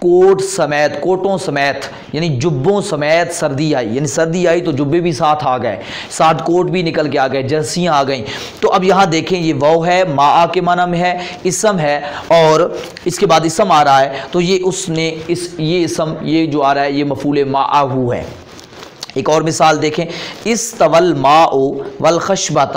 کوٹ سمیت، کوٹوں سمیت یعنی جبوں سمیت سردی آئی، یعنی سردی آئی تو جبے بھی ساتھ آ گئے، ساتھ کوٹ بھی نکل کے آ گئے، جرسیاں آ گئیں۔ تو اب یہاں دیکھیں یہ واو ہے، ما کے معنی میں ہے، اسم ہے، اور اس کے بعد اسم آ رہا ہے تو یہ اس نے یہ اسم یہ جو آ رہا ہے یہ مفعول معہ ہے۔ ایک اور مثال دیکھیں، استوى الماء والخشبۃ،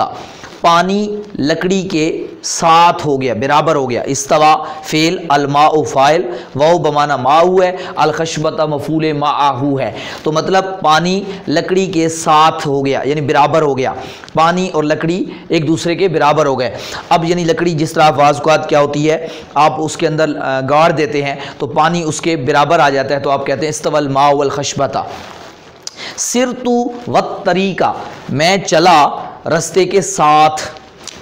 پانی لکڑی کے ساتھ ہو گیا، برابر ہو گیا۔ استوا فعل، الماء فاعل، واو بمعنی ماء ہے، الخشبۃ مفعول معہ ہے۔ تو مطلب پانی لکڑی کے ساتھ ہو گیا یعنی برابر ہو گیا، پانی اور لکڑی ایک دوسرے کے برابر ہو گئے۔ اب یعنی لکڑی جس طرح بعض اوقات کیا ہوتی ہے، آپ اس کے اندر گاڑ دیتے ہیں تو پانی اس کے برابر آ جاتا ہے، تو آپ کہتے ہیں استوى الماء والخشبۃ۔ سرت والطریق، میں چلا رستے کے ساتھ،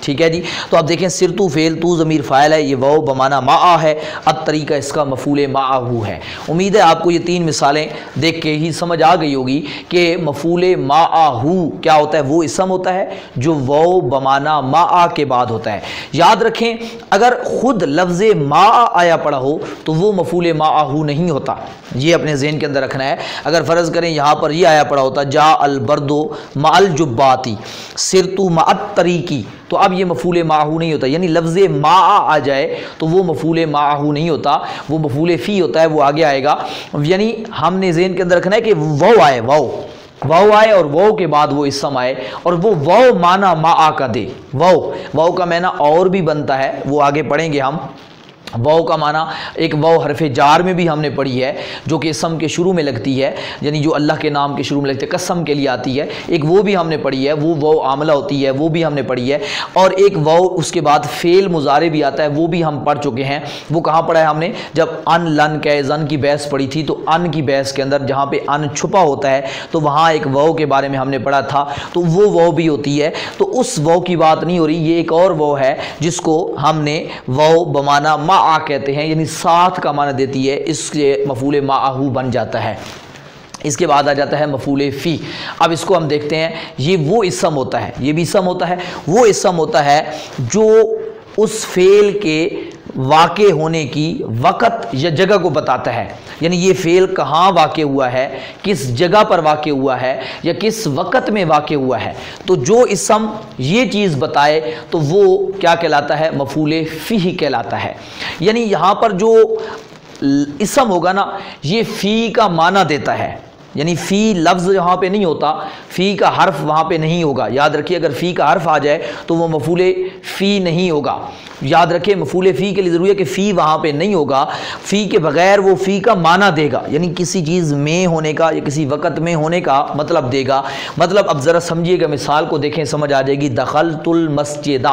ٹھیک ہے جی۔ تو اب دیکھیں سرتو فعل، تو ضمیر فاعل ہے، یہ واو بمعنی معہ ہے، الطریقہ اس کا مفعول معہ ہے۔ امید ہے آپ کو یہ تین مثالیں دیکھ کے ہی سمجھ آ گئی ہوگی کہ مفعول معہ کیا ہوتا ہے، وہ اسم ہوتا ہے جو واو بمعنی معہ کے بعد ہوتا ہے۔ یاد رکھیں اگر خود لفظ معہ آیا پڑا ہو تو وہ مفعول معہ نہیں ہوتا، یہ اپنے ذہن کے اندر رکھنا ہے۔ اگر فرض کریں یہاں پر یہ آیا پڑا ہوتا جاء البرد مع الجبات سرت مع الطریق، تو اب یہ مفعول معہ نہیں ہوتا، یعنی لفظ معہ آ جائے تو وہ مفعول معہ نہیں ہوتا، وہ مفعول فی ہوتا ہے، وہ آگے آئے گا۔ یعنی ہم نے ذہن کے اندر رکھنا ہے کہ واو آئے، واو آئے اور واو کے بعد وہ اسم آئے اور وہ واو معنی معہ کا دے۔ واو کا معنی اور بھی بنتا ہے، وہ آگے پڑھیں گے ہم۔ واو کا معنی ایک واو حرف جار میں بھی ہم نے پڑھی ہے جو کہ اسم کے شروع میں لگتی ہے، یعنی جو اللہ کے نام کے شروع میں لگتی ہے، قسم کے لیے آتی ہے، ایک وہ بھی ہم نے پڑھی ہے، وہ واو عاملہ ہوتی ہے، وہ بھی ہم نے پڑھی ہے۔ اور ایک واو اس کے بعد فعل مضارع بھی آتا ہے، وہ بھی ہم پڑھ چکے ہیں۔ وہ کہاں پڑھا ہے ہم نے، جب ان لن کے زن کی بحث پڑھی تھی تو ان کی بحث کے اندر جہاں پہ ان چھپا ہوتا ہے تو وہاں ایک واو کے بارے میں ہم نے پڑھا تھا، تو وہ واو بھی ہوتی ہے۔ تو اس واو کی بات نہیں ہو رہی، یہ ایک اور واو ہے جس کو ہم نے واو بمعنی کہتے ہیں، یعنی ساتھ کا معنی دیتی ہے، اس سے مفعول معہ بن جاتا ہے۔ اس کے بعد آ جاتا ہے مفعول فی۔ اب اس کو ہم دیکھتے ہیں، یہ وہ اسم ہوتا ہے، یہ بھی اسم ہوتا ہے، وہ اسم ہوتا ہے جو اس فعل کے واقع ہونے کی وقت یا جگہ کو بتاتا ہے، یعنی یہ فعل کہاں واقع ہوا ہے، کس جگہ پر واقع ہوا ہے یا کس وقت میں واقع ہوا ہے۔ تو جو اسم یہ چیز بتائے تو وہ کیا کہلاتا ہے، مفعول فی کہلاتا ہے۔ یعنی یہاں پر جو اسم ہوگا نا یہ فی کا معنی دیتا ہے، یعنی فی لفظ یہاں پہ نہیں ہوتا، فی کا حرف وہاں پہ نہیں ہوگا۔ یاد رکھیے اگر فی کا حرف آ جائے تو وہ مفعول فی نہیں ہوگا۔ یاد رکھیں مفعول فی کے لیے ضروری ہے کہ فی وہاں پہ نہیں ہوگا، فی کے بغیر وہ فی کا معنی دے گا، یعنی کسی چیز میں ہونے کا یا کسی وقت میں ہونے کا مطلب دے گا۔ مطلب اب ذرا سمجھیے گا، مثال کو دیکھیں سمجھ آ جائے گی۔ دخلت المسجد،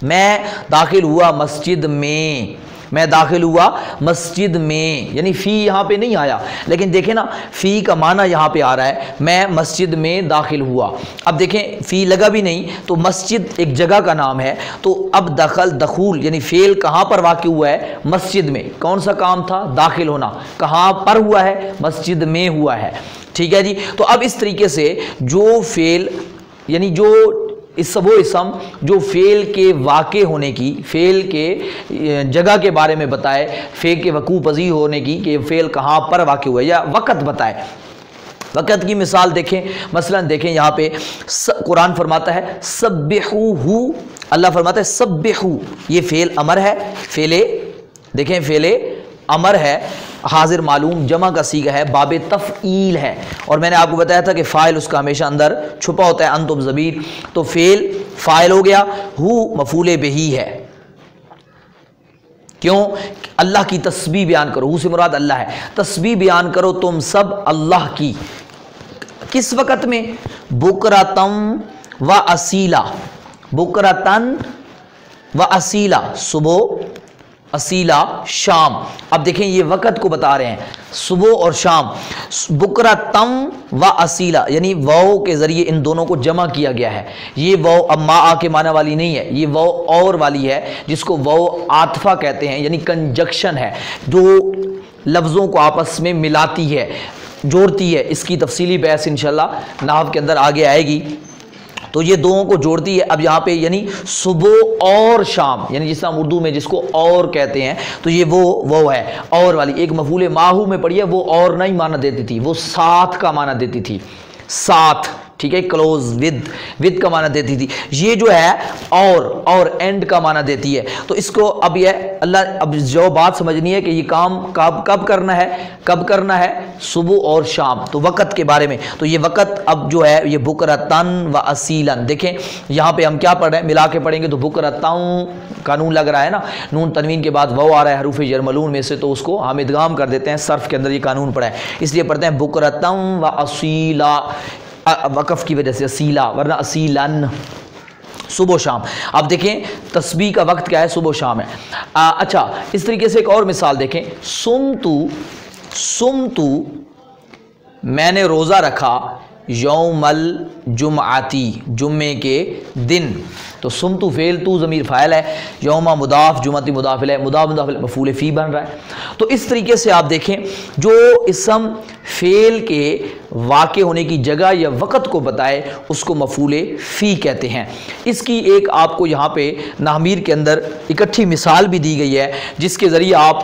میں داخل ہوا مسجد میں، میں داخل ہوا مسجد میں، یعنی فی یہاں پہ نہیں آیا، لیکن دیکھیں نا فی کا معنی یہاں پہ آ رہا ہے، میں مسجد میں داخل ہوا۔ اب دیکھیں فی لگا بھی نہیں تو مسجد ایک جگہ کا نام ہے، تو اب دخول یعنی فعل کہاں پر واقع ہوا ہے، مسجد میں۔ کون سا کام تھا، داخل ہونا، کہاں پر ہوا ہے، مسجد میں ہوا ہے، ٹھیک ہے جی۔ تو اب اس طریقے سے جو فعل یعنی جو وہ اسم جو فعل کے واقع ہونے کی، فعل کے جگہ کے بارے میں بتائے، فعل کے وقوع پذیر ہونے کی کہ فعل کہاں پر واقع ہوا ہے، یا وقت بتائے۔ وقت کی مثال دیکھیں، مثلا دیکھیں یہاں پہ قرآن فرماتا ہے سبحوہ، اللہ فرماتا ہے سبحوہ، یہ فعل امر ہے، فعل دیکھیں فعل امر ہے، حاضر معلوم جمع کا صیغہ ہے، باب تفعیل ہے، اور میں نے آپ کو بتایا تھا کہ فاعل اس کا ہمیشہ اندر چھپا ہوتا ہے، انتم ضمیر، تو فعل فاعل ہو گیا، ہو مفعول بہی ہے۔ کیوں؟ اللہ کی تسبیح بیان کرو، ہو سے مراد اللہ ہے، تسبیح بیان کرو تم سب اللہ کی، کس وقت میں، بکرتم و اصیلا، بکرتن و اصیلا صبح، اصیلا شام۔ اب دیکھیں یہ وقت کو بتا رہے ہیں، صبح اور شام، بکرتم و اصیلا، یعنی واو کے ذریعے ان دونوں کو جمع کیا گیا ہے۔ یہ واو اب ما کے معنی والی نہیں ہے، یہ واو اور والی ہے جس کو واو عاطفہ کہتے ہیں، یعنی کنجکشن ہے، جو لفظوں کو آپس میں ملاتی ہے، جوڑتی ہے۔ اس کی تفصیلی بحث انشاءاللہ نحو کے اندر آگے آئے گی۔ تو یہ دووں کو جوڑتی ہے. اب یہاں پہ یعنی صبح اور شام، یعنی جس طرح اردو میں جس کو اور کہتے ہیں تو یہ وہ ہے اور والی. ایک مفعول ماہو میں پڑھی ہے، وہ اور نہیں معنی دیتی تھی، وہ ساتھ کا معنی دیتی تھی، ساتھ، ٹھیک ہے، کلوز ود کا معنی دیتی تھی. یہ جو ہے اور اینڈ کا معنی دیتی ہے. تو اس کو اب یہ اللہ، اب جو بات سمجھنی ہے کہ یہ کام کب کرنا ہے صبح اور شام. تو وقت کے بارے میں، تو یہ وقت اب جو ہے یہ بکرتن و اصیلن. دیکھیں یہاں پہ ہم کیا پڑھ رہے ہیں، ملا کے پڑھیں گے تو بکرتن کا نون لگ رہا ہے نا، نون تنوین کے بعد وہ آ رہا ہے حروف یرملون میں سے، تو اس کو ہم ادغام کر دیتے ہیں. صرف کے اندر یہ قانون پڑھا ہے، اس لیے پڑھتے ہیں بکرتن و اصیلا، وقف کی وجہ سے اصیلا، ورنہ اصیلن، صبح و شام. اب دیکھیں تسبیح کا وقت کیا ہے، صبح و شام ہے. اچھا اس طریقے سے ایک اور مثال دیکھیں، سمتو میں نے روزہ رکھا، یوم الجمعتی جمعے کے دن. تو سمتو فعل، تو ضمیر فاعل ہے، یوم مضاف، جمعتی مضاف الیہ، مضاف مفعول فی بن رہا ہے. تو اس طریقے سے آپ دیکھیں جو اسم فعل کے واقع ہونے کی جگہ یا وقت کو بتائے اس کو مفعول فی کہتے ہیں. اس کی ایک آپ کو یہاں پہ نحمیر کے اندر اکٹھی مثال بھی دی گئی ہے جس کے ذریعے آپ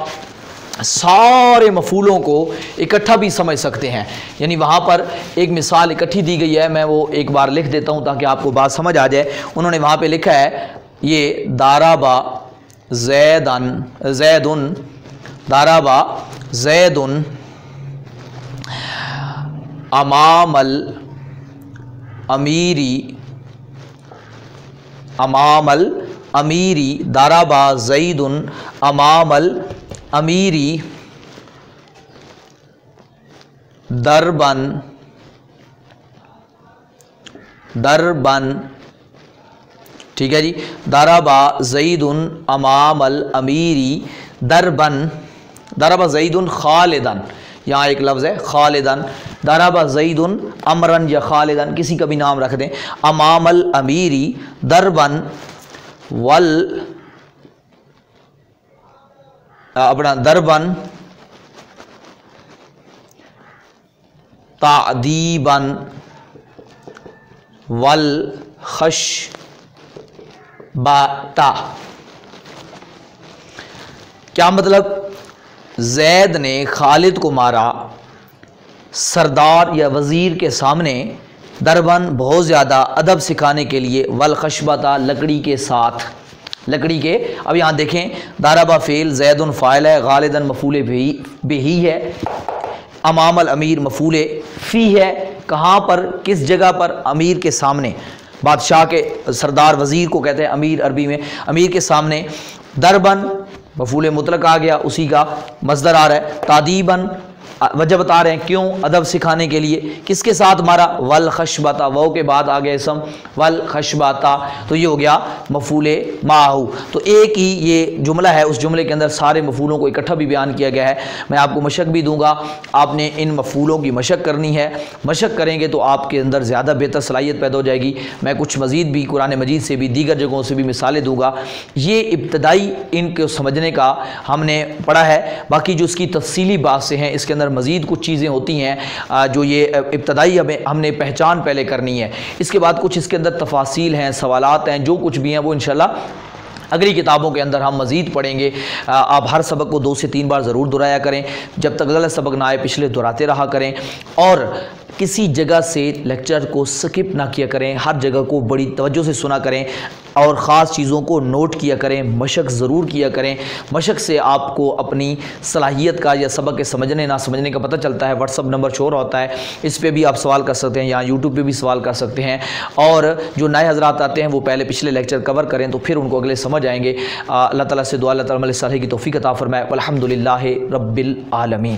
سارے مفعولوں کو اکٹھا بھی سمجھ سکتے ہیں. یعنی وہاں پر ایک مثال اکٹھی دی گئی ہے، میں وہ ایک بار لکھ دیتا ہوں تاکہ آپ کو بات سمجھ آ جائے. انہوں نے وہاں پہ لکھا ہے یہ دارابا زیدن امام الامیری دارابا زیدن امام امیری دربن، ٹھیک ہے جی، ضربا زید امام الامیری دربن، ضربا زید خالدن، یہاں ایک لفظ ہے خالدن، ضربا زید امرن یا خالدن، کسی کا بھی نام رکھ دیں، امام الامیری دربن اپنا دربن تعدیبن والخشبتا. کیا مطلب؟ زید نے خالد کو مارا سردار یا وزیر کے سامنے، دربن بہت زیادہ ادب سکھانے کے لیے، والخشبتا لکڑی کے ساتھ، لکڑی کے. اب یہاں دیکھیں ضربا فعل، زید فاعل ہے، غالدن مفعول بہ ہے، امام الامیر مفعول فی ہے. کہاں پر، کس جگہ پر؟ امیر کے سامنے، بادشاہ کے، سردار وزیر کو کہتے ہیں امیر عربی میں، امیر کے سامنے. دربن مفعول مطلق آ گیا، اسی کا مصدر آ رہا ہے. تعدیبن وجہ بتا رہے ہیں کیوں، ادب سکھانے کے لیے. کس کے ساتھ مارا؟ والخشبتا، واو کے بعد آ گیا اسم والخشبتا، تو یہ ہو گیا مفعول معہو. تو ایک ہی یہ جملہ ہے، اس جملے کے اندر سارے مفعولوں کو اکٹھا بھی بیان کیا گیا ہے. میں آپ کو مشق بھی دوں گا، آپ نے ان مفعولوں کی مشق کرنی ہے. مشق کریں گے تو آپ کے اندر زیادہ بہتر صلاحیت پیدا ہو جائے گی. میں کچھ مزید بھی قرآن مجید سے بھی، دیگر جگہوں سے بھی مثالیں دوں گا. یہ ابتدائی ان کو سمجھنے کا ہم نے پڑھا ہے. باقی جو اس کی تفصیلی بات سے ہیں، اس کے اندر مزید کچھ چیزیں ہوتی ہیں جو یہ ابتدائی ہم نے پہچان پہلے کرنی ہے. اس کے بعد کچھ اس کے اندر تفاصیل ہیں، سوالات ہیں، جو کچھ بھی ہیں وہ انشاءاللہ اگلی کتابوں کے اندر ہم مزید پڑھیں گے. آپ ہر سبق کو 2 سے 3 بار ضرور دہرایا کریں، جب تک غلط سبق نہ آئے پچھلے دہراتے رہا کریں، اور کسی جگہ سے لیکچر کو سکپ نہ کیا کریں، ہر جگہ کو بڑی توجہ سے سنا کریں اور خاص چیزوں کو نوٹ کیا کریں. مشق ضرور کیا کریں، مشق سے آپ کو اپنی صلاحیت کا یا سبق کے سمجھنے نہ سمجھنے کا پتہ چلتا ہے. واٹس اپ نمبر شو ہوتا ہے، اس پہ بھی آپ سوال کر سکتے ہیں، یا یوٹیوب پہ بھی سوال کر سکتے ہیں. اور جو نئے حضرات آتے ہیں وہ پہلے پچھلے لیکچر کور کریں تو پھر ان کو اگلے سمجھ آئیں گے. اللہ تعالیٰ سے دعا، اللہ تعالیٰ عمل صالح کی توفیق عطا فرمائے. والحمدللہ رب العالمین.